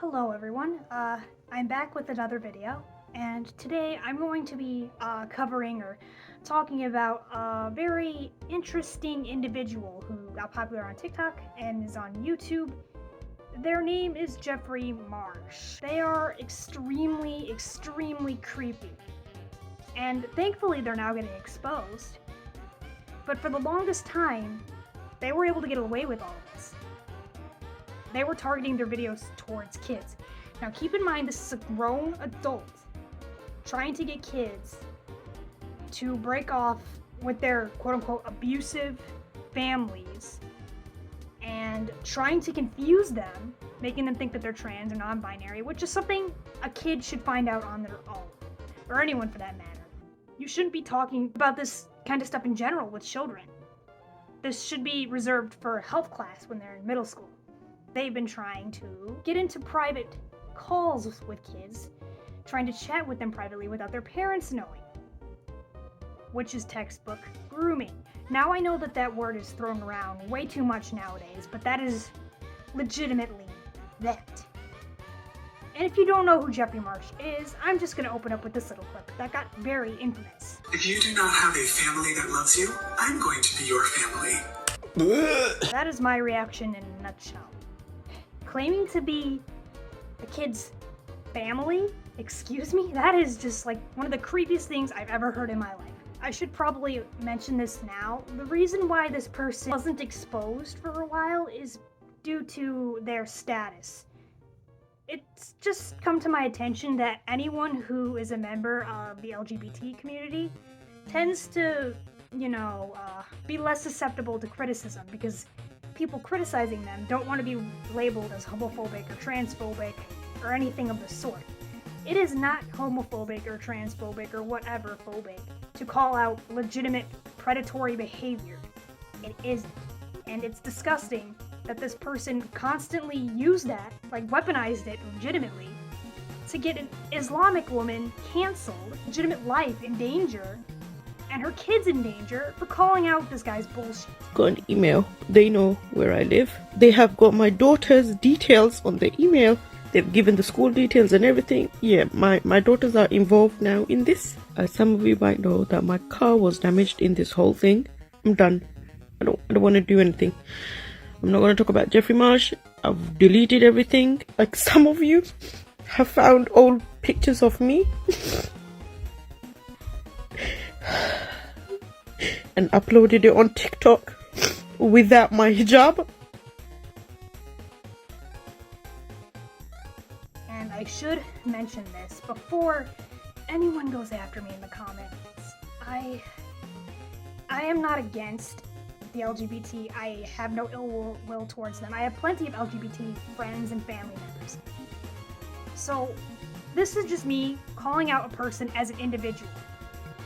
Hello everyone, I'm back with another video, and today I'm going to be covering or talking about a very interesting individual who got popular on TikTok and is on YouTube. Their name is Jeffrey Marsh. They are extremely creepy, and thankfully they're now getting exposed, but for the longest time, they were able to get away with all of this. They were targeting their videos towards kids. Now keep in mind, this is a grown adult trying to get kids to break off with their quote-unquote abusive families and trying to confuse them, making them think that they're trans or non-binary, which is something a kid should find out on their own, or anyone for that matter. You shouldn't be talking about this kind of stuff in general with children. This should be reserved for health class when they're in middle school. They've been trying to get into private calls with kids, trying to chat with them privately without their parents knowing, which is textbook grooming. Now I know that that word is thrown around way too much nowadays, but that is legitimately that. And if you don't know who Jeffrey Marsh is, I'm just going to open up with this little clip that got very infamous. If you do not have a family that loves you, I'm going to be your family. That is my reaction in a nutshell. Claiming to be a kid's family? Excuse me? That is just like one of the creepiest things I've ever heard in my life. I should probably mention this now. The reason why this person wasn't exposed for a while is due to their status. It's just come to my attention that anyone who is a member of the LGBT community tends to, be less susceptible to criticism because people criticizing them don't want to be labeled as homophobic or transphobic or anything of the sort. It is not homophobic or transphobic or whatever phobic to call out legitimate predatory behavior. It isn't. And it's disgusting that this person constantly used that, weaponized it legitimately, to get an Islamic woman canceled, legitimate life in danger, and her kids in danger for calling out this guy's bullshit. Got an email. They know where I live. They have got my daughter's details on the email. They've given the school details and everything. Yeah, my daughters are involved now in this. Some of you might know that my car was damaged in this whole thing. I'm done. I don't want to do anything. I'm not going to talk about Jeffrey Marsh. I've deleted everything. Like some of you have found old pictures of me and uploaded it on TikTok without my hijab. And I should mention this before anyone goes after me in the comments. I am not against the LGBT. I have no ill will towards them. I have plenty of LGBT friends and family members. So this is just me calling out a person as an individual,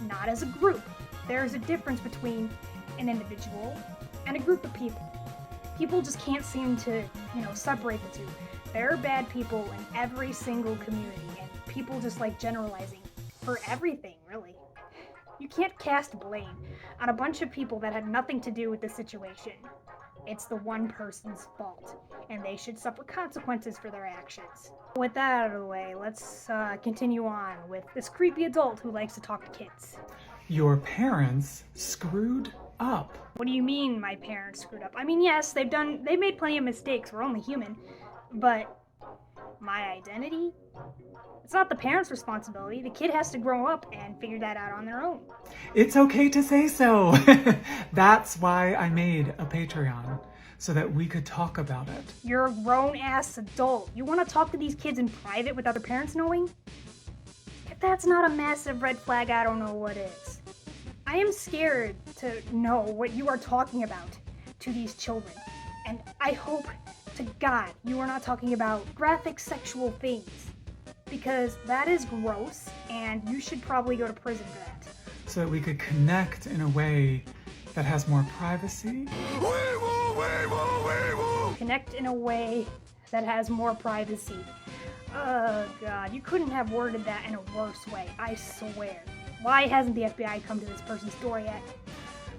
not as a group. There is a difference between an individual and a group of people. People just can't seem to, separate the two. There are bad people in every single community, and people just like generalizing for everything, really. You can't cast blame on a bunch of people that had nothing to do with the situation. It's the one person's fault, and they should suffer consequences for their actions. With that out of the way, let's continue on with this creepy adult who likes to talk to kids. Your parents screwed up. What do you mean my parents screwed up? I mean, yes, they've made plenty of mistakes. We're only human. But my identity? It's not the parents' responsibility. The kid has to grow up and figure that out on their own. It's okay to say so. That's why I made a Patreon, so that we could talk about it. You're a grown-ass adult. You want to talk to these kids in private without their parents knowing? If that's not a massive red flag, I don't know what is. I am scared to know what you are talking about to these children. And I hope to God you are not talking about graphic sexual things, because that is gross and you should probably go to prison for that. So that we could connect in a way that has more privacy. Connect in a way that has more privacy. Oh God, you couldn't have worded that in a worse way, I swear. Why hasn't the FBI come to this person's door yet?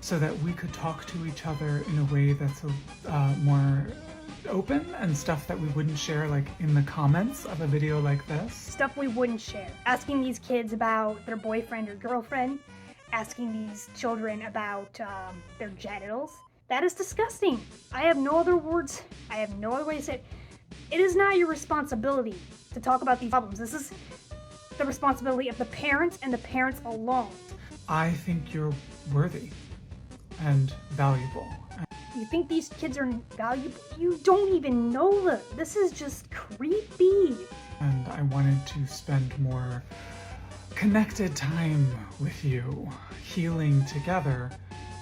So that we could talk to each other in a way that's more open and stuff that we wouldn't share like in the comments of a video like this. Stuff we wouldn't share. Asking these kids about their boyfriend or girlfriend, asking these children about their genitals. That is disgusting. I have no other words. I have no other way to say it. It is not your responsibility to talk about these problems. This is the responsibility of the parents and the parents alone. I think you're worthy and valuable. You think these kids are valuable? You don't even know them. This is just creepy. And I wanted to spend more connected time with you, healing together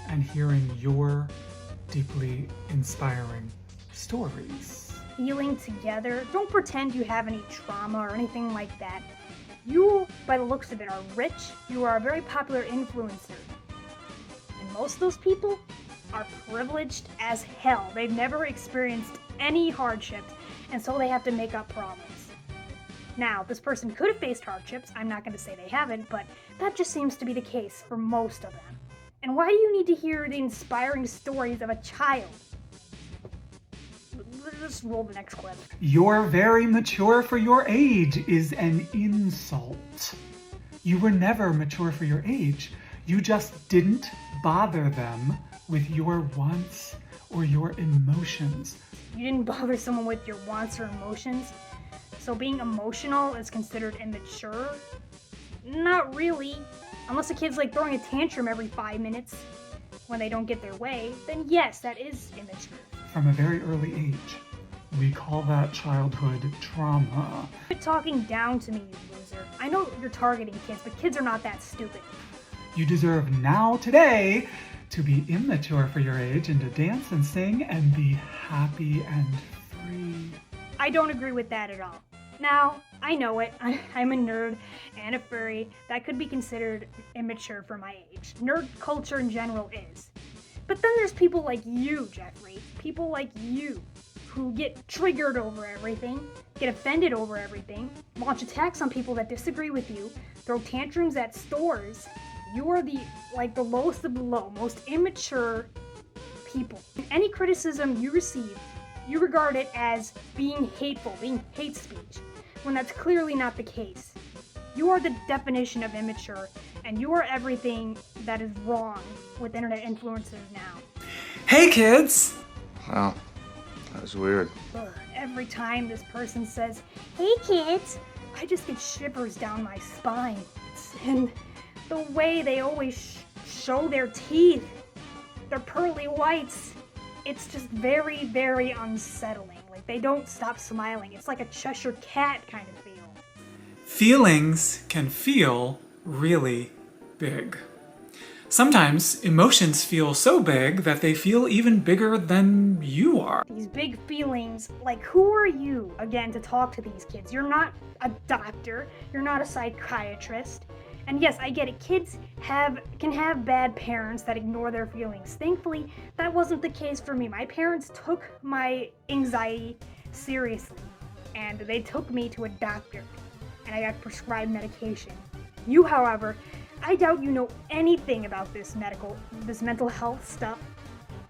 and hearing your deeply inspiring stories. Healing together? Don't pretend you have any trauma or anything like that. You, by the looks of it, are rich. You are a very popular influencer. And most of those people are privileged as hell. They've never experienced any hardships, and so they have to make up problems. Now, this person could have faced hardships. I'm not going to say they haven't, but that just seems to be the case for most of them. And why do you need to hear the inspiring stories of a child? Let's roll the next clip. You're very mature for your age is an insult. You were never mature for your age. You just didn't bother them with your wants or your emotions. You didn't bother someone with your wants or emotions? So being emotional is considered immature? Not really. Unless a kid's like throwing a tantrum every 5 minutes when they don't get their way, then yes, that is immature. From a very early age, we call that childhood trauma. Quit talking down to me, you loser. I know you're targeting kids, but kids are not that stupid. You deserve now, today, to be immature for your age and to dance and sing and be happy and free. I don't agree with that at all. Now, I know it. I'm a nerd and a furry. That could be considered immature for my age. Nerd culture in general is. But then there's people like you, Jeffrey. People like you who get triggered over everything, get offended over everything, launch attacks on people that disagree with you, throw tantrums at stores. You are the lowest of the low, most immature people. Any criticism you receive, you regard it as being hateful, being hate speech, when that's clearly not the case. You are the definition of immature, and you are everything that is wrong with internet influencers now. Hey kids! Wow, that was weird. Ugh, every time this person says, "Hey kids," I just get shivers down my spine. And the way they always show their teeth, their pearly whites, it's just very, very unsettling. Like, they don't stop smiling. It's like a Cheshire cat kind of feel. Feelings can feel really big. Sometimes emotions feel so big that they feel even bigger than you are. These big feelings, like, who are you, again, to talk to these kids? You're not a doctor. You're not a psychiatrist. And yes, I get it. Kids can have bad parents that ignore their feelings. Thankfully, that wasn't the case for me. My parents took my anxiety seriously, and they took me to a doctor, and I got prescribed medication. You, however, I doubt you know anything about this mental health stuff.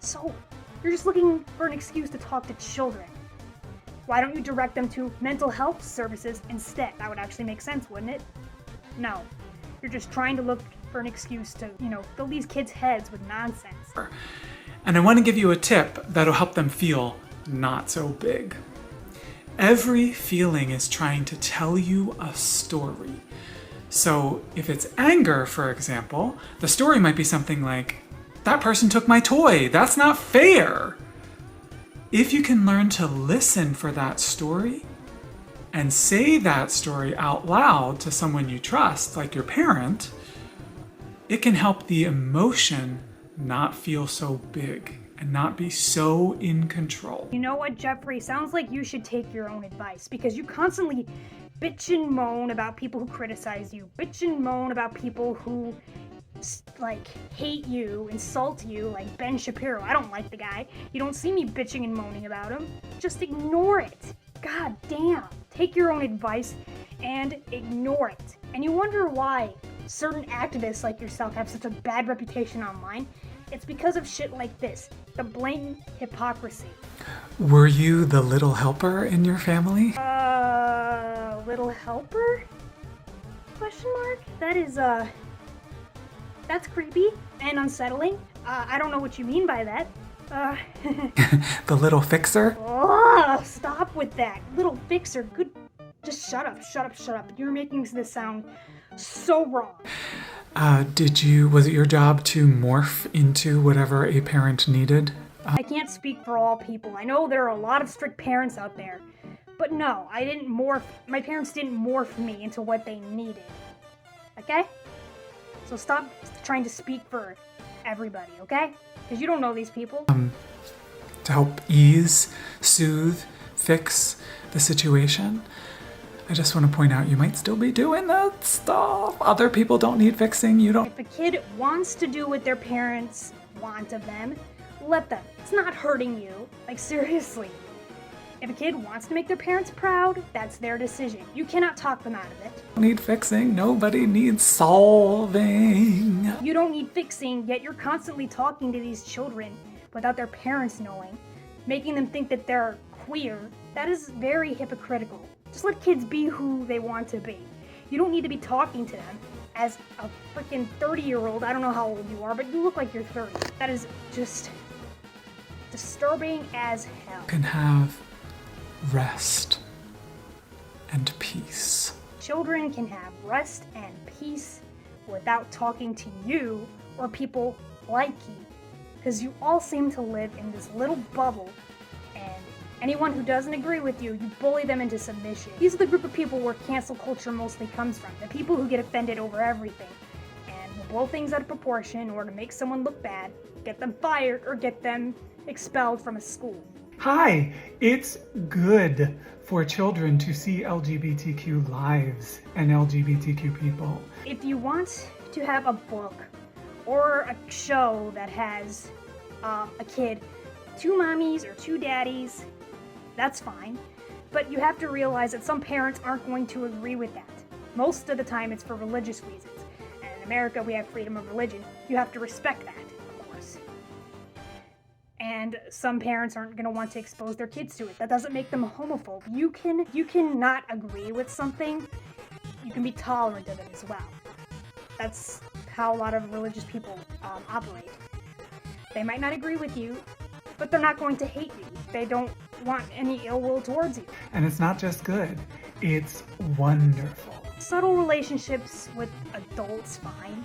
So, you're just looking for an excuse to talk to children. Why don't you direct them to mental health services instead? That would actually make sense, wouldn't it? No. You're just trying to look for an excuse to, fill these kids' heads with nonsense. And I want to give you a tip that'll help them feel not so big. Every feeling is trying to tell you a story. So if it's anger, for example, the story might be something like, "That person took my toy, that's not fair." If you can learn to listen for that story and say that story out loud to someone you trust, like your parent, it can help the emotion not feel so big and not be so in control. You know what, Jeffrey? Sounds like you should take your own advice, because you constantly bitch and moan about people who criticize you, bitch and moan about people who hate you, insult you, like Ben Shapiro. I don't like the guy. You don't see me bitching and moaning about him. Just ignore it. God damn. Take your own advice and ignore it. And you wonder why certain activists like yourself have such a bad reputation online. It's because of shit like this. The blatant hypocrisy. Were you the little helper in your family? Little helper? Question mark? That is, that's creepy and unsettling. I don't know what you mean by that. The little fixer? Oh, stop with that. Little fixer. Good. Just shut up, shut up, shut up. You're making this sound so wrong. Was it your job to morph into whatever a parent needed? I can't speak for all people. I know there are a lot of strict parents out there. But no, I didn't morph. My parents didn't morph me into what they needed. Okay? So stop trying to speak for everybody, okay? Because you don't know these people. To help ease, soothe, fix the situation. I just want to point out you might still be doing that stuff. Other people don't need fixing. You don't. If a kid wants to do what their parents want of them, let them. It's not hurting you. Like, seriously. If a kid wants to make their parents proud, that's their decision. You cannot talk them out of it. Need fixing. Nobody needs solving. You don't need fixing, yet you're constantly talking to these children without their parents knowing, making them think that they're queer. That is very hypocritical. Just let kids be who they want to be. You don't need to be talking to them as a freaking 30-year-old. I don't know how old you are, but you look like you're 30. That is just disturbing as hell. You can have rest and peace. Children can have rest and peace without talking to you or people like you, because you all seem to live in this little bubble, and anyone who doesn't agree with you, you bully them into submission. These are the group of people where cancel culture mostly comes from, the people who get offended over everything and will blow things out of proportion in order to make someone look bad, get them fired, or get them expelled from a school. Hi, it's good for children to see LGBTQ lives and LGBTQ people. If you want to have a book or a show that has a kid, 2 mommies or 2 daddies, that's fine. But you have to realize that some parents aren't going to agree with that. Most of the time it's for religious reasons. And in America we have freedom of religion. You have to respect that, of course. And some parents aren't going to want to expose their kids to it. That doesn't make them a homophobe. You can not agree with something. You can be tolerant of it as well. That's how a lot of religious people operate. They might not agree with you, but they're not going to hate you. They don't want any ill will towards you. And it's not just good, it's wonderful. Subtle relationships with adults, fine.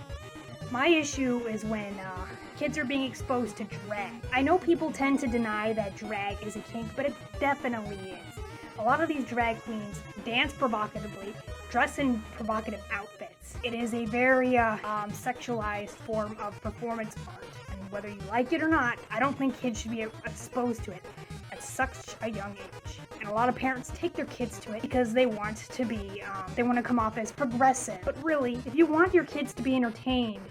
My issue is when kids are being exposed to drag. I know people tend to deny that drag is a kink, but it definitely is. A lot of these drag queens dance provocatively, dress in provocative outfits. It is a very sexualized form of performance art. And whether you like it or not, I don't think kids should be exposed to it at such a young age. And a lot of parents take their kids to it because they want to be, they want to come off as progressive. But really, if you want your kids to be entertained,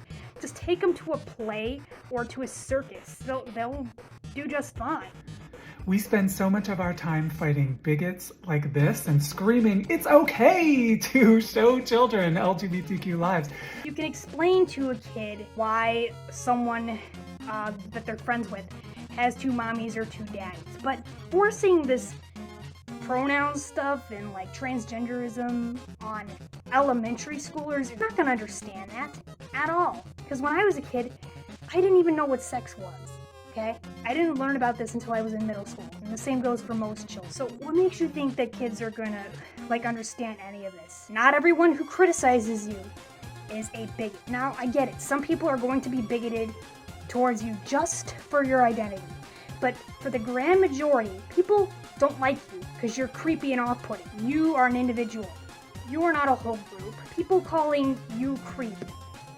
just take them to a play or to a circus. They'll do just fine. We spend so much of our time fighting bigots like this and screaming, it's okay to show children LGBTQ lives. You can explain to a kid why someone that they're friends with has 2 mommies or 2 daddies, but forcing this pronoun stuff and like transgenderism on elementary schoolers, you're not gonna understand that at all. Because when I was a kid, I didn't even know what sex was. Okay? I didn't learn about this until I was in middle school, and the same goes for most children. So what makes you think that kids are gonna, understand any of this? Not everyone who criticizes you is a bigot. Now, I get it. Some people are going to be bigoted towards you just for your identity. But for the grand majority, people don't like you because you're creepy and off-putting. You are an individual. You are not a whole group. People calling you creep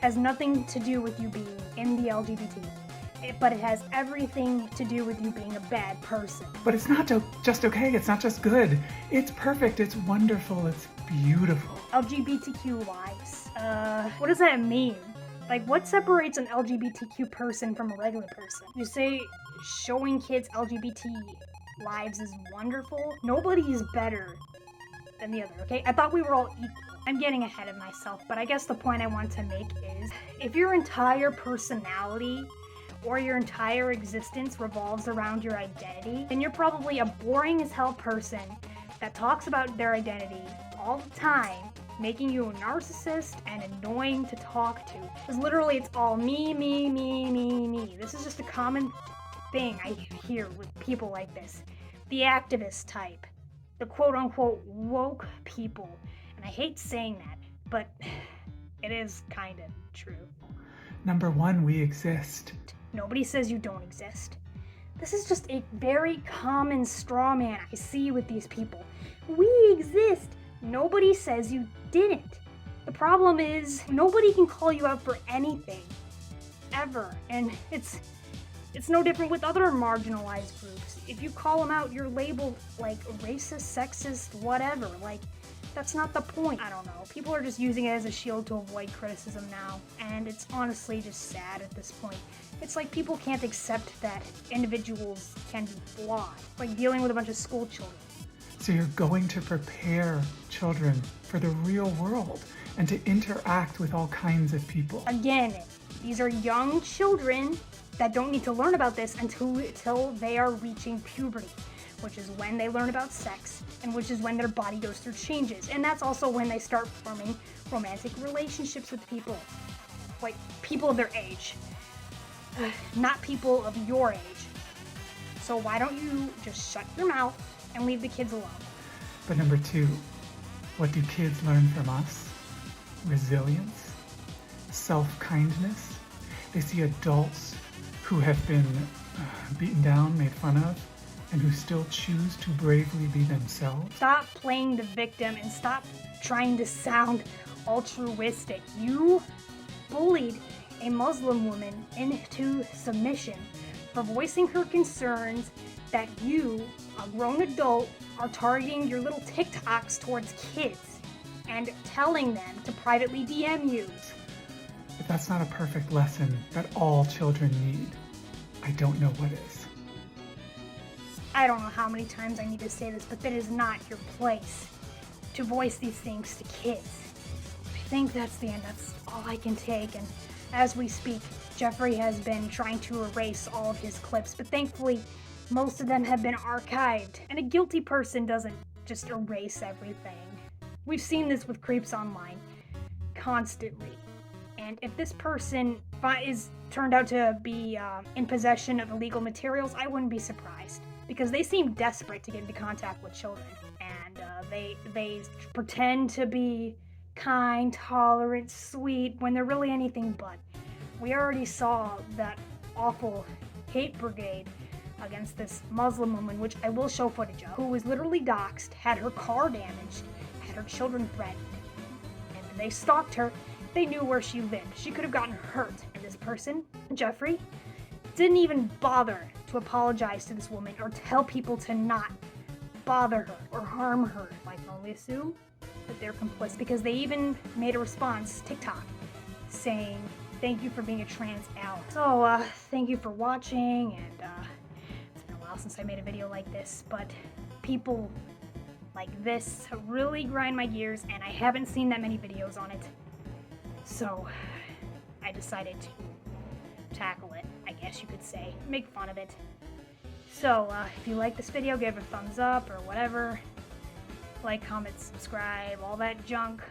has nothing to do with you being in the LGBT. But it has everything to do with you being a bad person. But it's not just okay, it's not just good. It's perfect, it's wonderful, it's beautiful. LGBTQ lives. What does that mean? Like, what separates an LGBTQ person from a regular person? You say showing kids LGBT lives is wonderful? Nobody is better than the other, okay? I thought we were all equal. I'm getting ahead of myself, but I guess the point I want to make is, if your entire personality or your entire existence revolves around your identity, then you're probably a boring as hell person that talks about their identity all the time, making you a narcissist and annoying to talk to. Because literally it's all me, me, me, me, me. This is just a common thing I hear with people like this. The activist type. The quote-unquote woke people. And I hate saying that, but it is kind of true. Number one, we exist. Nobody says you don't exist. This is just a very common straw man I see with these people. We exist. Nobody says you didn't. The problem is nobody can call you out for anything, ever. And it's no different with other marginalized groups. If you call them out, you're labeled like racist, sexist, whatever. Like, that's not the point. I don't know. People are just using it as a shield to avoid criticism now, and it's honestly just sad at this point. It's like people can't accept that individuals can be flawed, like dealing with a bunch of school children. So you're going to prepare children for the real world and to interact with all kinds of people. Again, these are young children that don't need to learn about this until they are reaching puberty, which is when they learn about sex, and which is when their body goes through changes. And that's also when they start forming romantic relationships with people. Like, people of their age. Not people of your age. So why don't you just shut your mouth and leave the kids alone? But number two, what do kids learn from us? Resilience, self-kindness. They see adults who have been beaten down, made fun of, and who still choose to bravely be themselves. Stop playing the victim and stop trying to sound altruistic. You bullied a Muslim woman into submission for voicing her concerns that you, a grown adult, are targeting your little TikToks towards kids and telling them to privately DM you. If that's not a perfect lesson that all children need, I don't know what is. I don't know how many times I need to say this, but that is not your place to voice these things to kids. I think that's the end. That's all I can take. And as we speak, Jeffrey has been trying to erase all of his clips, but thankfully, most of them have been archived. And a guilty person doesn't just erase everything. We've seen this with creeps online constantly. And if this person is turned out to be in possession of illegal materials, I wouldn't be surprised. Because they seem desperate to get into contact with children. And they pretend to be kind, tolerant, sweet, when they're really anything but. We already saw that awful hate brigade against this Muslim woman, which I will show footage of, who was literally doxxed, had her car damaged, had her children threatened. And they stalked her. They knew where she lived. She could have gotten hurt. And this person, Jeffrey, didn't even bother to apologize to this woman or tell people to not bother her or harm her. I can only assume that they're complicit, because they even made a response, TikTok, saying, "Thank you for being a trans ally." So, thank you for watching, and it's been a while since I made a video like this, but people like this really grind my gears, and I haven't seen that many videos on it. So, I decided to tackle it, I guess you could say. Make fun of it. So, if you like this video, give it a thumbs up or whatever. Like, comment, subscribe, all that junk.